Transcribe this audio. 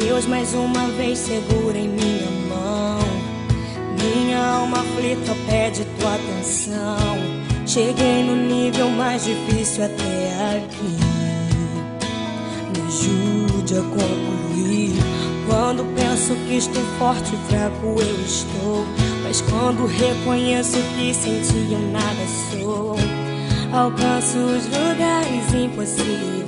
Deus mais uma vez segura em minha mão. Minha alma aflita pede tua atenção. Cheguei no nível mais difícil até aqui. Me ajude a concluir. Quando penso que estou forte e fraco eu estou, mas quando reconheço que sem ti eu nada sou, alcanço os lugares impossíveis.